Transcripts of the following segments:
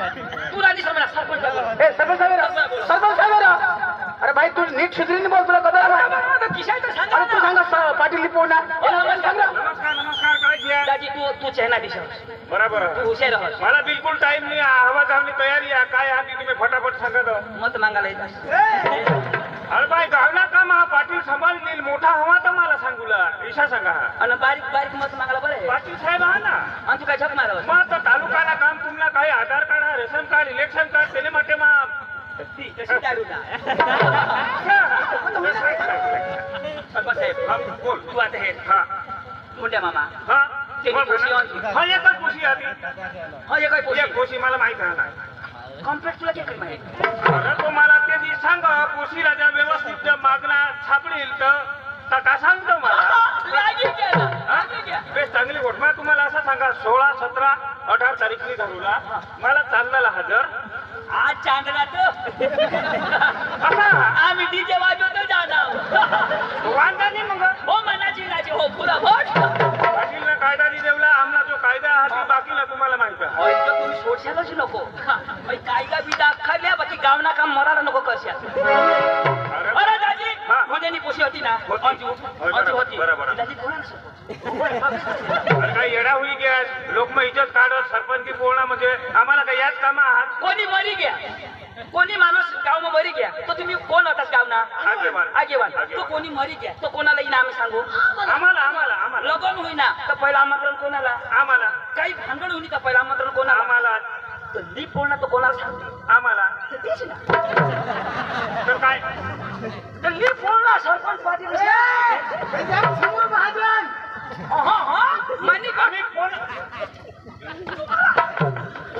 तू राणी समजा सरपंच ए सरपंच साहेब अरे भाई तू नीट सुधरीने बोल तुला कदा अरे तू सांगा पाटील लिपोना नमस्कार काय घ्या दाजी तू चेहना दिशा बरोबर तू हुशार हो मला बिलकुल टाइम नाही हवा जावणी तयारी आहे काय आहे तुम्ही फटाफट सांगा दो मत मागायला येतात अरे बाई गावला का मा पाटील सांभाळतील मोठा हवा तर मला सांगूला ईशा सांगा आणि बारीक बारीक मत मागायला बरं पाटील साहेब हा ना आणि तू काय झक मारव मग आता तालुकाला काम तुम्हाला काही Aadhaar card ration card election card त्याने माटे मा कशी दारू ना सरपंच साहेब बोल तू आता हे हा मुंड्या मामा हा ते खुशी हा एकच खुशी आधी हा हे काय एक खुशी मला माहित आहे ना कॉम्प्लेक्स तुला किती माहिती अरे तो मला ते दी सांग खुशी राजा व्यवस्थित मागणा छापडील तर का सांगतो मला बेस चांगली गोष्ट मग तुम्हाला असं सांगा 16, 17, 18 तारीखनी धरूला मला चाललेला हजर आज चांदला तो आम्ही डीजे वाजवतो जाणार वांदा नाही मग हो मनाची नाची हो पुरा भट पाटीलनं कायदा देवला आमला जो कायदा आहे ती बाकीला तुम्हाला माहित आहे होय तर तुम्ही सोडशालच नको भाई कायदा बिदा खाल्ल्या बाकी गावना काम मराला नको करशा अरे दाजी होदेनी पोशी होती ना अंजू होती बरोबर दाजी कोणाला अरे काही येडा होई गया लोक मग इज्जत काढत सरपंच बोलणं म्हणजे आम्हाला काही याच कामं आहात कोणी मरी गया कोणी माणूस गाव में मरी गया तो तुम्ही कोण होतास गावना आगेवान तो कोणी मरी गया तो कोणाला इनाम सांगू आम्हाला लगन होईना तर पहिला आमंत्रण कोणाला आम्हाला काही भांडण होईनी तर पहिला आमंत्रण कोणाला आम्हाला तर लीप बोलणं तो कोणाला सांगू आम्हाला तर तेच ना तर काय तर लीप बोलणं सरपंच पाटील समोर महाजन मानी आम्ही कोण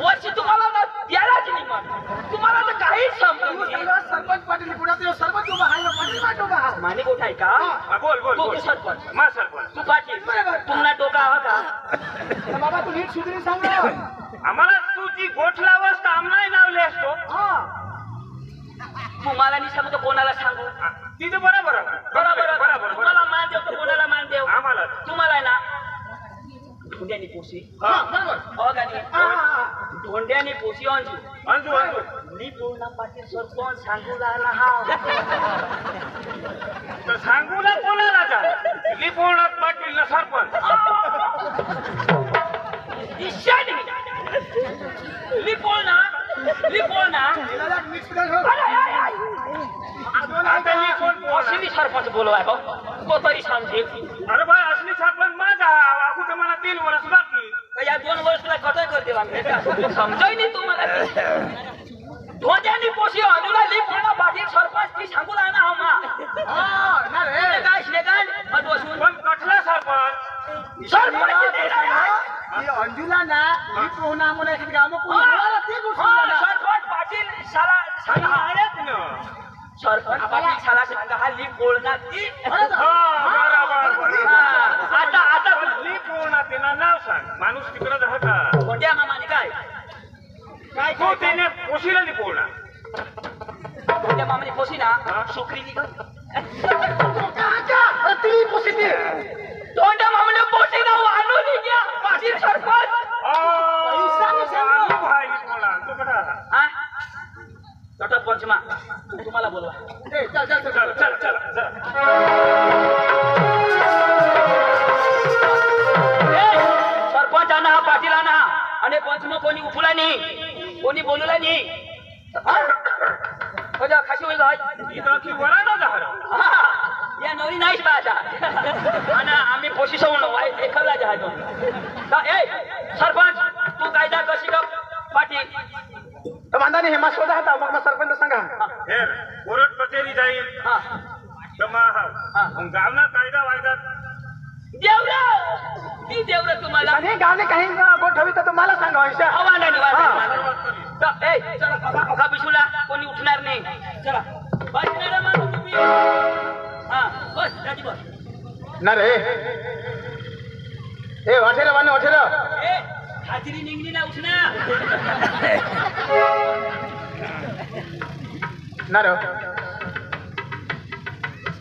वर्षी तुम्हाला ना द्यायलाच नाही मग तुम्हाला तर काहीच समजत नाही सरपंच पाटील पुढे सरपंच उभा आहे पाटील पाटील उभा आहे मानी गोठ आहे का बोल तू सरपंच मा सरपंच तू पाटील तुम्हाला डोका हवा का बाबा तू नीट सुधरी सांग आम्हाला तू जी गोठ लावस तर आम्हाला नावले असतो तुम्हाला नाही सांगतो कोणाला सांगू तिथे बरोबर बरोबर तुम्हाला मान देव तर कोणाला मान देव आम्हाला तुम्हाला आहे ना धोंड्यानी पोशी हो का नाही धोंड्यानी पोशी अंजू मी बोलना पाटील सरपंच सांगू राहिला हा तर सांगू ना कोणाला जा लिपोणात पाटील ना सरपंच लिपोना आता मी कोण बोलणार? असली सरपंच बोलवाय हो तो तरी सांगेल अरे बाय असली सरपंच माझा आखू तर मला 3 वर्ष बाकी या 2 वर्ष तुला कटय करते समजाय नाही तुम्हाला धोंड्यानी पोशी अनुला लिपोना पाटील सरपंच ती सांगू राहिला हा मा काय बसून पण कठला सरपंच अंजुला ना ही पोहना म्हणून एक गाव सरपंच पाटील शाला आहेत ना सरपंच पाटील शाला सांगा हा लिप बोलणार ती आता लिपोणा त्यांना नाव सांग माणूस तिकडे राहता मोठ्या मामाने काय तो त्याने पोशीला लिपोणा मोठ्या मामाने पोशी ना शुक्री निघ तोंड्या मामाने पोशी ना वाढू निघ्या पाटील सरपंच भाई लिपोणा तो कटा हा छोटा पंचमा तुम्हाला बोलवा चल सरपंच आणा पाटील आणा आणि पंचम कोणी उठला नाही कोणी बोलला नाही खाशी होईल या नवी नाहीच बाजा आणि आम्ही पोशिस एखादा जहाज सरपंच तू कायदा कशी का पाटील बांधाने हेमा शोधा होता मग सरपंच सांगा कोर्ट कचेरी जाईल गावना कायदा वायदा देवरा तुम्हाला गावने काही गोठ हवी तर तुम्हाला सांगा हवा नाही चला बिशूला कोणी उठणार नाही चला बसणार माणूस तुम्ही हा बस राजी बस ना रे ए वाठेरा वाने वाठेरा ए हाजिरी निघली ना उठना ना रे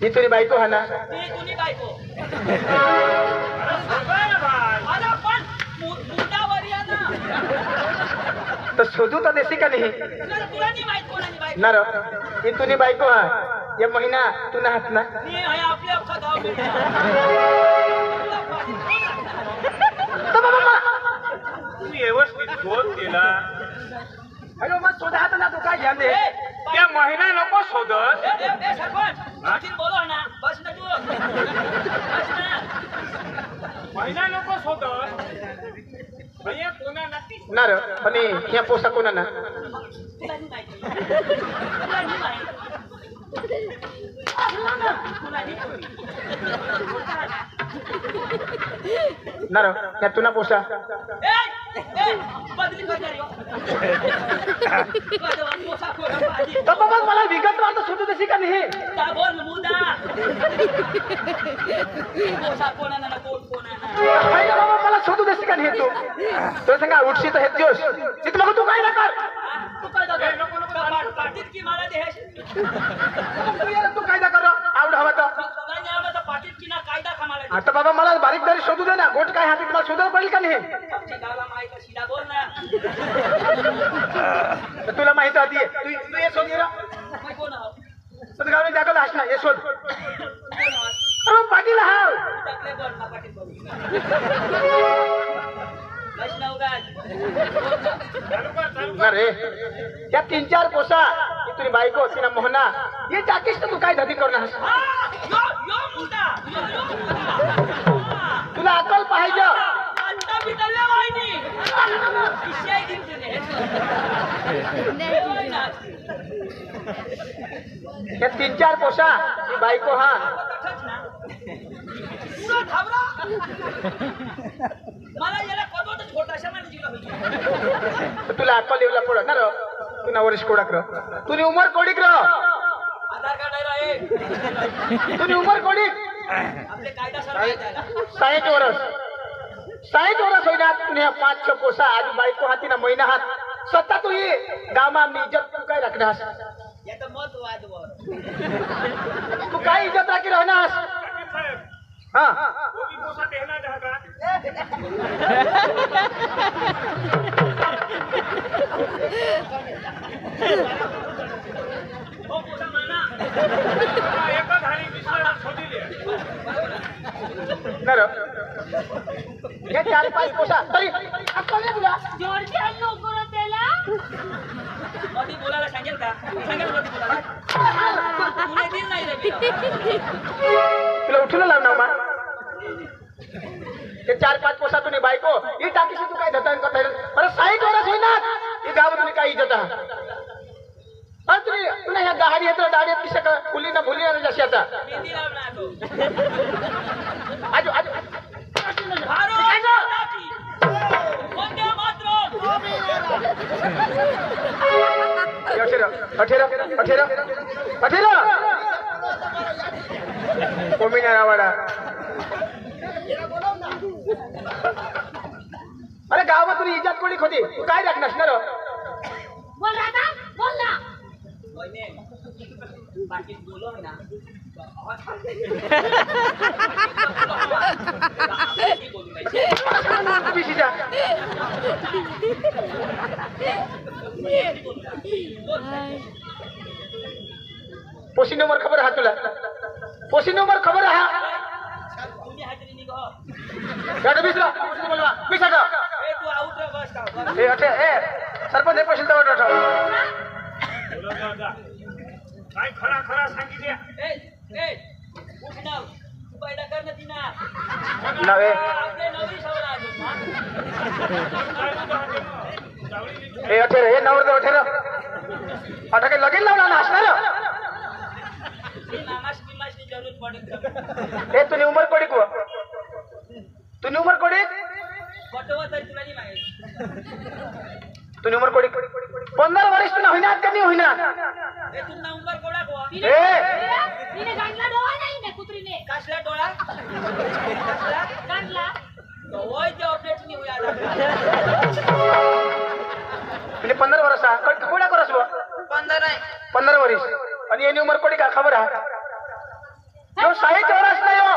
ही तुझी बायको हा ना ती तुझी बायको पण मुद्दावर या ना तर शोधू तर देशी का नाही तुला नाही माहित कोणाची बायको ना रो ही तुझी बायको हा या महिना तू ना हात ना मी आहे आपल्या अख्खा गाव तर बाबा तुम्ही व्यवस्थित शोध केला अरे मग शोधा हात ना तू काय घ्या दे त्या महिना नको शोधत सरपंच पाटील बोलव ना बस ना तू बस ना महिना नको शोधत भैया कोणा नक्की ना रो आणि ह्या पोसा कोणा ना तुला नाही माहिती तुला नाही माहिती तुला नाही ना रो ह्या तुना पोसा बदली करणार तर बाबा मला विगत आता शोधू देशी का नाही बोल मुदा कोणाला ना कोणाला अरे बाबा मला शोधू देशी का नाही तू सांगा उठशी तर हे दिवस तिथं मग तू काय ना कर तू काय दादा पाटील की मला देश तू काय ना कर आवड हवा तर पाटील की ना कायदा खमाला आता बाबा मला बारीक दारी शोधू दे ना गोट काय हाती मला शोधायला पडेल का नाही गावाला माहिती शिदा बोल ना तर तुला माहिती होती तू ये शोध गेला कोण आहो तर गावाला जागल हास ना ये शोध कोण आहो अरे पाटील हाव टाकले बोल ना पाटील बोल वैष्णव गाज ना रे त्या 3-4 पोसा की तुझी बायको तिना मोहना ये टाकीस तर तू काय धती करणार यो यो मुदा यो मुदा तुला अकल पाहिजे आता बिटले वाईनी विषय दिसते त्या 3-4 पोसा ती बायको हा पुरा थांबरा मला याला कदोत छोटाशा माने जीवला होईल तर तुला अकल येऊला पडत ना रो तू ना वरिष्ठ कोडाक रो तुझी उमर कोडीक रो आधार कार्ड आहे रे तुझी उमर कोडीक आपले कायदा सरकार 60 वर्ष 60 वर्ष होईना तुने 5-6 पोसा आज बायको हाती ना महिना हात स्वतः तू ये गामा मी इज्जत तू काय राखणार याचं मत वादवर तू काय इज्जत राखी राहणार साहेब हा कोणी पोसा देणार आहे का हो पोसा म्हणा एका झाली विसरायला शोधिले ना रो हे 4-5 पोसा तरी अक्कल नाही तुला कधी बोलायला सांगेल का सांगेल कधी बोलायला तुला दिल नाही रे तुला उठून लाव ना मा ते 4-5 पोसा तुने बायको ही टाकीशी तू काय धतान करता परत 60 वर्ष होईना ही गाव तुने काय इज्जत हा अरे तुम्ही तुला ह्या दाढी येतो दाढी येत किशा फुली ना भुली ना जशी आता मी दिला ना तो आजो आजो भारत माता की वंदे मातरम अठेरा कोमिना रावाडा अरे गावात तुझी इज्जत कोणी होती तू काय राखणार ना रो बोल राजा बोल ना वहिने बाकी बोलो ना पिशीच्या पोशीन उमर खबर हा तुला पोशीन उमर खबर हा तुम्ही हाजरी निघो गाडी बिसरा बोलवा बिसरा ए तू आउट रे बस का ए अठे ए सरपंच हे पोशीन तवट उठव काय खरा खरा सांगितल्या ए उठ ना तू पैदा कर ना तिना नवे आपले नवी सवरा आली ए अठे रे नवर अठे रे अठे लगीन लावला ना असणार मामास बिमासनी जरूरत पडत ए तुनी उमर कोडी को तुनी उमर कोडी बटवा तरी तुला नाही माहित तुनी उमर कोडी 15 वर्ष तुला होईना का नाही होईना ए तू ना उंबर कोडा को तिने गांडला डोळा नाही ना कुत्रीने कसला डोळा कसला गांडला तो होय ते अपडेट नाही होया म्हणजे 15 वर्ष हा कोडा करस बो 15 वर्ष आणि एनी उमर कोडी का खबर हा जो 60 वर्ष नाही हो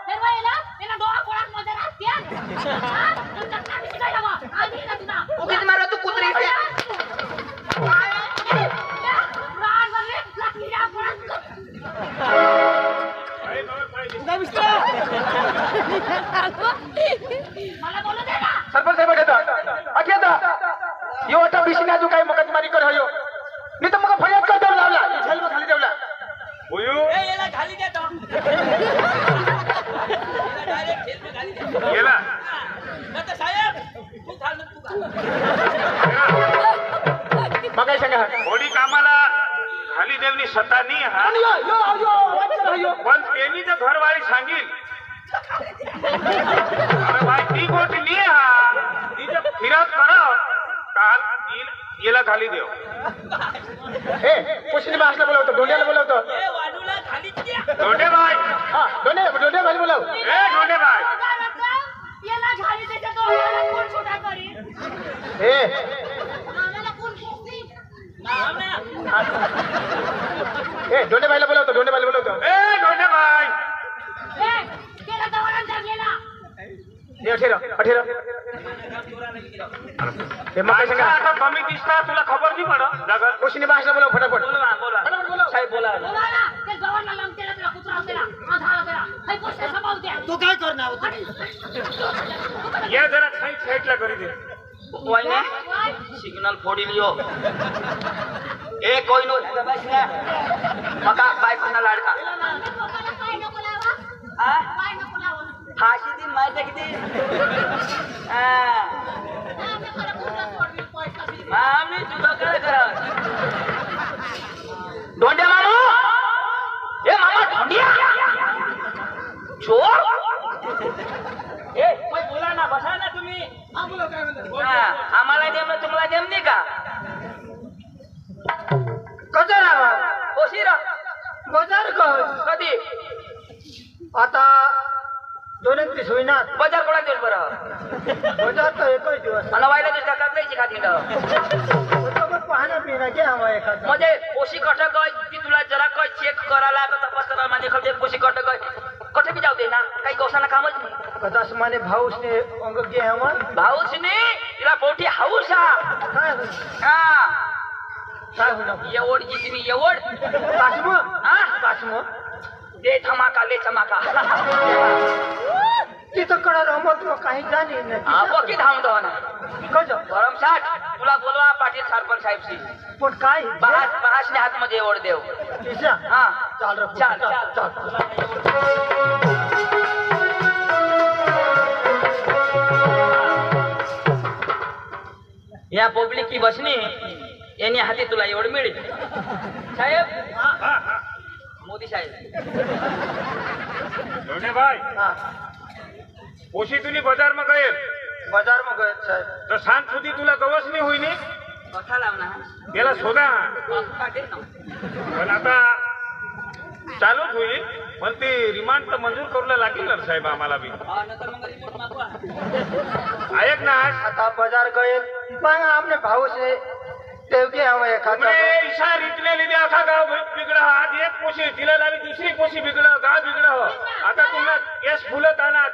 तेरवायला त्याला डोळा कोळात मध्ये राहत्या तुमच्या काय शिकायला बा आधी ना तुला उगीच मारा तू कुत्री यो आता बिशीने अजून काही मगजमारी कर हयो मी तर मग फरियाद कर देऊ लावला ही झेल खाली देवला बुयू ए याला खाली दे तो डायरेक्ट जेल में खाली दे गेला आता साहेब तू घाल तू घाल मग काय सांगा थोडी कामाला खाली देवनी सत्ता नाही हा आणि यो यो यो वाचर हयो पण त्यांनी तर घरवाळी सांगील अरे भाई ती गोष्ट नाही हा ती जर फिरत करो काल येला खाली देव ए पोशीने बासला बोलवतो डोंड्याला बोलवतो ए वाडूला खाली द्या धोंडे भाई हा डोंड्या भाई बोलव ए धोंडे भाई याला झाली त्याच्या डोळ्याला कोण सुद्धा करीन ए आम्हाला कोण पोसतील ना ए डोंड्या भाईला बोलवतो ए धोंडे भाई ए त्याला दवारांचा गेला हे अठेरा हे मग काय माणसं सांगा आता कमी दिसता तुला खबर नाही पडत जगत पोशीने बासला बोलव फटाफट बोला बोला फटाफट बोलव साहेब बोला बोला ना ते गव्हर्नर लांबतेला त्याला कुत्रा त्याला आधार त्याला हे पोस्टर समावून द्या तू काय करणार होती ये जरा साईडला करी दे वाईने सिग्नल फोड़ी लियो ए कोई नो बस ना मका बाय पुन्हा लाडका काय नको लावा आ काय नको लावा फाशी दिन माहिती किती आम्ही खरं कुत्रा सोडली पैसा दिली आम्ही तुझं काय करत धोंड्या मामा ए मामा धोंडिया चोर ए कोई बोला ना बसा ना तुम्ही हा बोलव काय म्हणतो आम्हाला नेमलं तुम्हाला नेमणे का कसं राहा ओशिरा बाजार कर कधी आता 2-1 दिवस होईना बाजार कोणा दिवस बरं बाजार तर एकच दिवस मला वायला तुझ्या काकड्याची खाती पाहणं पिणं घे हवा एखादा म्हणजे पोशी कटक ती तुला जरा काय चेक करायला का तपास करायला माझे खर्च पोशी कटक कठे बी जाऊ दे ना काही गवसाना कामच नाही कदाच माने भाऊसने अंग घे हवा भाऊसने तिला मोठी हाऊस हा काय काय होणार एवढ जितनी एवढ काश्म हा काश्म दे धमाका ले चमाका तिथं कडा रमत काही जाणी हा बकी धाम दो ना कज भरमसाठ तुला बोलवा पाटील सरपंच साहेबशी पण काय बहासने हातमध्ये एवढ देव तिच्या हा चाल रे चाल चाल या पब्लिक की बसनी यानी हाती तुला एवढं मिळेल साहेब मोदी साहेब धोंडे भाई हा पोशी तुनी बाजार में गए बाजार में गए साहेब तर सांग सुधी तुला गवस नाही होईनी कथा लावना त्याला शोधा पाटील ना पण आता चालूच होईल पण ते रिमांड तर मंजूर करूला लागेल ना साहेब आम्हाला बी हा नंतर मग रिपोर्ट मागवा ऐक ना आता बाजार गए पण आपने भाऊ से देवके हवा एखादा तुमने इशा रीतने लिहिले अखा गाव बिगड़ा आज एक पोशी तिला लावी दुसरी पोशी बिगड़ा गाव बिगड़ा आता तुम्हाला केस फुलत आणत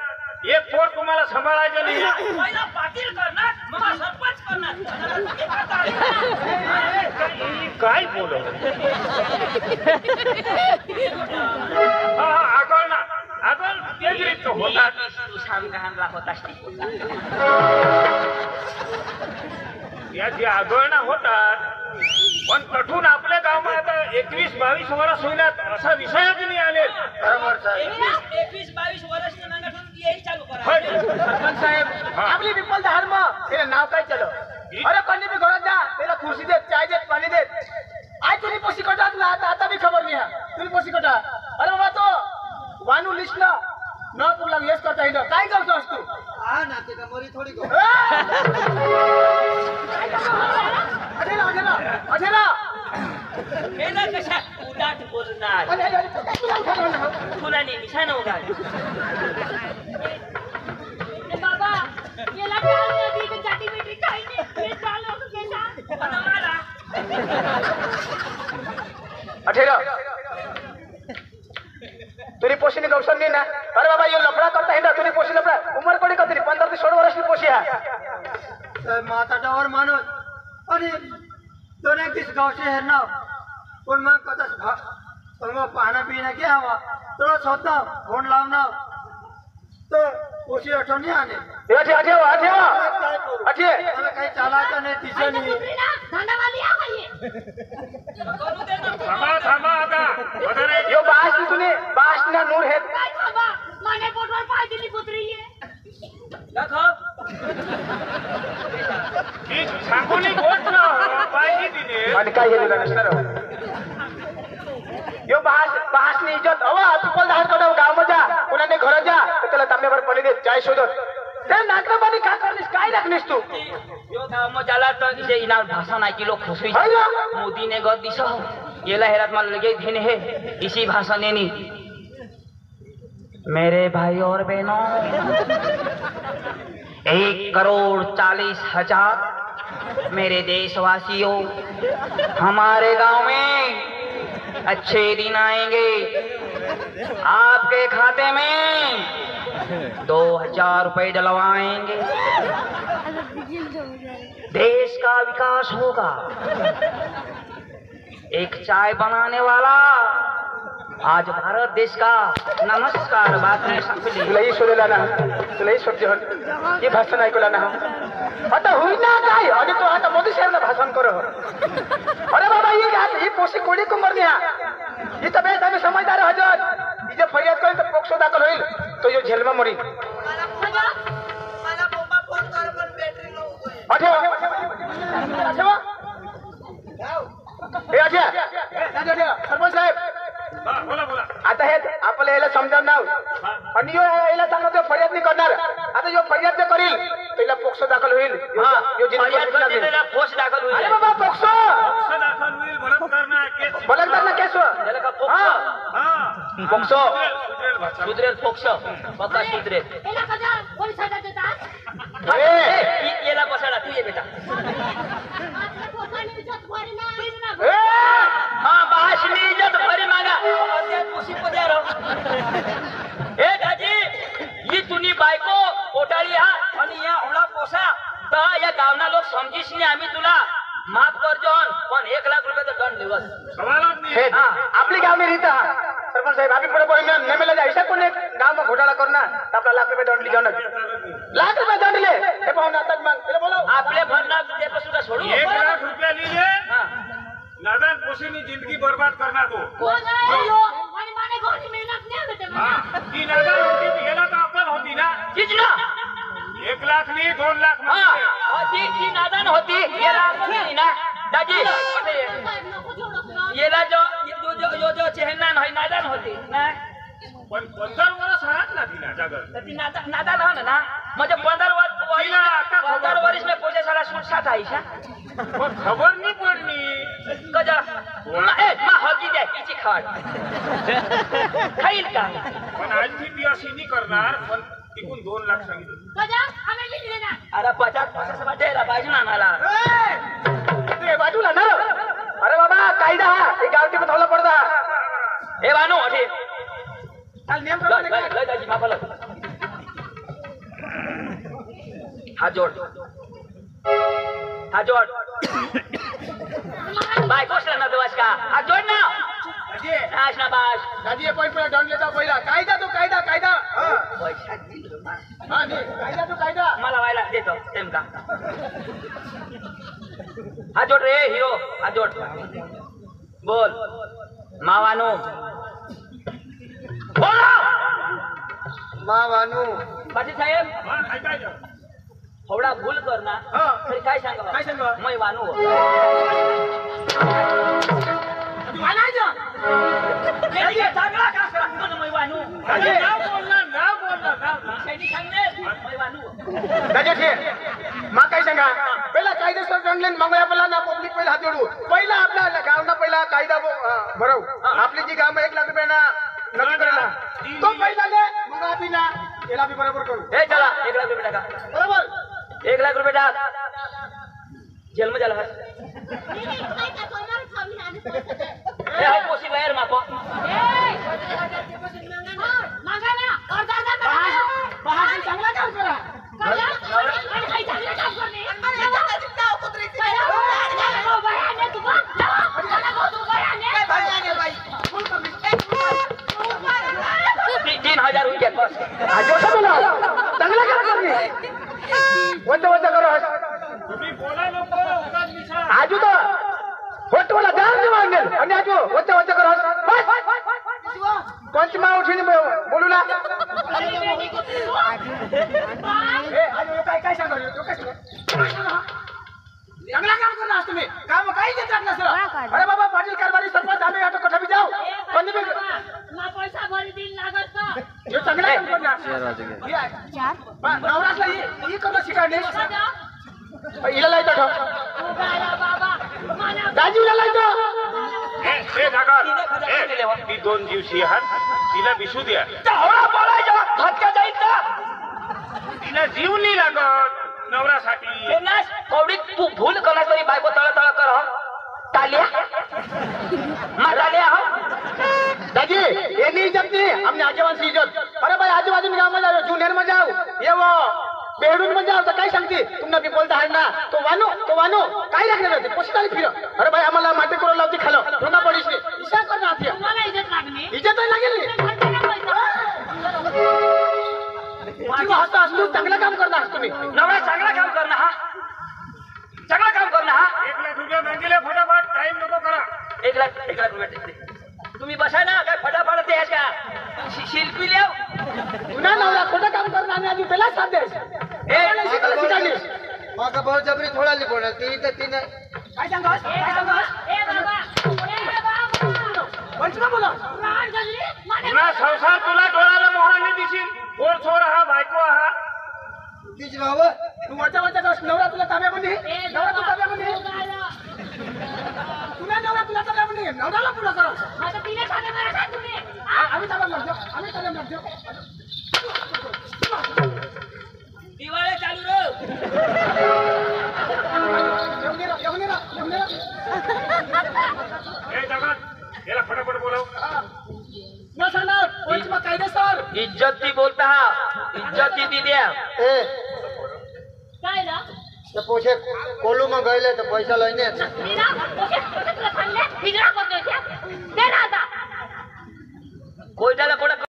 एक पोट तुम्हाला सांभाळायचं नाही पहिला पाटील करणार मग सरपंच करणार काय बोल आगळ ना आगळ तेच रीत होतात तू सांग कहानला होतास याची आगळना होतात पण कठून आपल्या गावात आता 21-22 वर्ष होईनात असा विषयच नाही आले बरोबर साहेब 21-22 वर्ष नांगठून येई चालू करा होय. सरपंच साहेब हा. आपली विपल धर्म तिला नाव काय चलो अरे कोणी बी घरात जा त्याला खुर्शी देत चाय देत पाणी देत आज तुम्ही पोशी कटात ना आता बी खबर नाही हा तुम्ही पोशी कटा अरे बाबा तो वानू लिस्ट ना न पुरला येस करता येईल काय करतो तू हा ना ते का मोरी थोडी अठेला हे ना कशा उदाट बोलणार तुला नाही निशाण होगा बाबा याला डाल नदी के जाती बेटी काही नाही हे डालो केला अठेला तुरी पोशी ने गौसन नहीं ना अरे बाबा ये लफड़ा करता है ना तुरी पोशी लफड़ा उम्र कोड़ी कतरी 15 से 16 वर्ष की पोशी है माता डावर मानो अरे दोने किस गांव से है ना पण मग कदाच पाना पिना क्या हवा थोड़ा सोता फोन लावना तो पोशी आठवणी आले अठे अठे अठे काय करू अठे मला काही चालायचं नाही दिशा नाही धंदावाली आ गई थांबा थांबा आता वगैरे यो बास तुने बास ना नूर है काय बाबा माने पोटवर पाय दिली कुत्री आहे दाखव ही सांगोनी गोट ना पाहिजे तिने आणि काय हे दिलं नसणार यो बास बास ने इज्जत अवा तुपल दार कडव गाव मजा कोणाने घर जा तर त्याला तांब्यावर पाणी दे चाय शोधत ते नाटक पाणी का करलीस काय लागलीस तू यो गाव में जाला तो इसे इना भाषा ना की लोग खुश हुई मोदी ने गद दिशा येला हेरात माल लगे दिन है इसी भाषा ने नी मेरे भाई और बहनों 1,40,00,000 मेरे देशवासियों हमारे गांव में अच्छे दिन आएंगे आपके खाते में 2,000 रुपए डलवाएंगे देश का विकास होगा एक चाय बनाने वाला आज भारत देश का नमस्कार बातमी संपली तुलाही शोधला ना तुलाही शोध हे भाषण ऐकला ना आता होईना काय आणि तो आता मोदी साहेबला भाषण कर अरे बाबा ही पोशी कोणी कुंभर न्या ही तर बेस आम्ही समजदार हजर तिचे फरियाद करेल तर पोक्सो दाखल होईल तो जो जेलमा मरी आठवा हे आठवा सरपंच साहेब बोला बोला आता हे आपल्याला याला समजावणार आणि याला सांगतो फरियाद नाही करणार आता जो फरियाद जे करील त्याला पोक्सो दाखल होईल पोस्ट दाखल अरे हुई बाबा पोक्सो दाखल होईल बलात्कार केस पोक्सो सुधरेल पोक्ष पक्का सुधरेल एला कजा पोलीस हातात देतात येला बसाडा तू ये बेटा आपल्या पोटाने इज्जत भरी नाही ना हाँ भाषणी इज्जत भरी मागा पोशी पद्या राव ए दाजी ही तुनी बायको कोटाळी हा आणि या होळा पोसा तर या गावना लोक समजीश नाही आम्ही तुला माफ करजो पण 1,00,000 रुपयाचा दंड दिवस सवालच नाही हे आपली गाव में रहता सरपंच साहब अभी पुढे बोले न मिला ऐसा कोण गाव में घोटाळा करणार तर आपला लाख रुपये दंड लिहा लाख रुपये दंड ले हे पाहून आता मग त्याला बोलो आपले भरणार त्यापासून का सोडू 1,00,000 रुपया लिहिले हाँ नादान पोशीनी जिंदगी बर्बाद करणार तो कोण आहे यो आणि माने गोणी मेहनत नाही भेटत हा ती नादान होती याला तर अक्कल होती ना तीच ना 1,00,000 नाही 2,00,000 हाँ ती नादान होती येला नाही ना दाजी नको जोडो येला जो चेहना नाही नादान होती ना पण 15 वर्ष आहात ना तिला जागर तर ती नादान हो ना म्हणजे 15 वर्ष में पोजे सारा सुरसात आहे शा पण खबर नाही पडली कजा मा हकी द्या किची खाट खाईल का पण आज ती अशी नाही करणार पण तिकून 2,00,000 सांगितलं कजा आम्ही लिहिले ना अरे 50 वाटेला पाहिजे ना आम्हाला ते बाजूला ना अरे बाबा कायदा हा हे गावठी में थावला पडदा हे बानू हटे काल नियम प्रमाणे काय लय दाजी माफाला हात जोड बाय कोसला ना तुवास का हात जोड ना दाजी नाश ना बाश दाजी एक पॉइंट दंड लेता पहिला कायदा तो कायदा कायदा पैसा दिलो ना हा कायदा तो कायदा मला व्हायला देतो सेम का हात जोड रे हिरो हात जोड बोल मावानो बोल मावानू पाटील साहेब हा, ऐकायचं थोडा भूल कर ना हा. तरी काय सांगा काय सांगा? मै वानू मानायचं चांगला काम करा पण मै वानू अरे नाव बोलणार नाव त्यांनी सांगले मै वानू दाजी ठीक मा काय सांगा पहिला कायदेशीर दंड लेन मागूया पहिला ना पब्लिक पहिला हात जोडू पहिला आपला गावना पहिला कायदा भरव आपली जी गाव 1,00,000 रुपये ना नक्की करायला तो पहिला ले मग आम्ही ना याला बी बरोबर करू हे चला 1,00,000 रुपये टाका बरोबर 1,00,000 रुपये टाक जेल में जाला काय का कोणाला खावी आणि हे हाय पोसी बाहेर मापो मागा ना अर्धा महाराज चांगला काम करा कजा आणि काही चांगलं काम करणे बयाने तू बा तू बयाने 3,000 हुई क्या बस जो सब बोला आजू तो फोटोला जाम दे मारने आणि आजू वच्चा वच्चा कर बस पंचमा उठीने बोलू ना ए आजू काय सांगतो तो काय चांगला काम करणार असतो मी काम काही देतात नसलं अरे बाबा पाटील कारभारी सरपंच आम्ही आता कुठे बी जाऊ पण मी ना पैसा भरी दिन लागत ना हे चांगला काम करणार नवरातला ही करून शिकाडली हिला लायतो ठेव बाबा मला दाजीला लायतो ए जागा ती 2 दिवशी आहात तिला विसू द्या हवळा बोलायचा धक्का जायचा तिला जीव नाही लागत नवरासाठी हे ना कवडी तू भूल कला तरी बायको तळ तळ कर हो तालिया तालिया हो दादी ये नहीं इज्जत नहीं हमने आजीवन से इज्जत अरे भाई आजूबाजू में गाँव में जाओ जूनियर में जाओ ये वो बेडून में जाओ तो काय सांगते तुमने भी बोलता है ना तो वानो काय रखने रहते पोषिताली फिर अरे भाई आम्हाला माटी करून लावती खालो धोना पडीस ने इशा करना आती है तुम्हाला इज्जत लागणे इज्जत नाही लागेल जीवा हसता असतो चांगलं काम करता असतो तुम्ही नवरा चांगला काम करणं हा चांगला काम करणं हा 1 लाख रुपये मागितले फटाफट टाइम नको करा 1 लाख रुपये तुम्ही बसा ना काय फटाफट ते का शिल्पी लिहाव पुन्हा नवरा खोटं काम करणार आणि आधी त्याला साथ द्यायचं ए शिकाडली माका बहुत जबरी थोड़ा लिपोना तीन काय सांगस ए बाबा ए बाबा पंचमा बोला प्राण गजरी माने तुला संसार तुला डोळ्याला मोहराने दिसील पोर छोर हा बायको हा तीच राहावं तू वरच्या कर नवरा तुला ताब्यामध्ये नवरा तुला ताब्यामध्ये तुला नवरा तुला ताब्यामध्ये नवराला पुढं कर आता तिने खाणे मला काय तुम्ही आम्ही ताब्यात लागतो आम्ही ताब्यात लागतो दिवाळे चालू रो येऊन ये ना ए जगात याला फटाफट बोलव न सांगणार पंचमा कायदेसर इज्जत ती बोलता हा इज्जत ती द्या ए काय ना ते पोछे कोलू में गए तो पैसा लईने मीरा ओके तुला सांगले हिजरा करतोय ते ना आता कोयटाला कोणा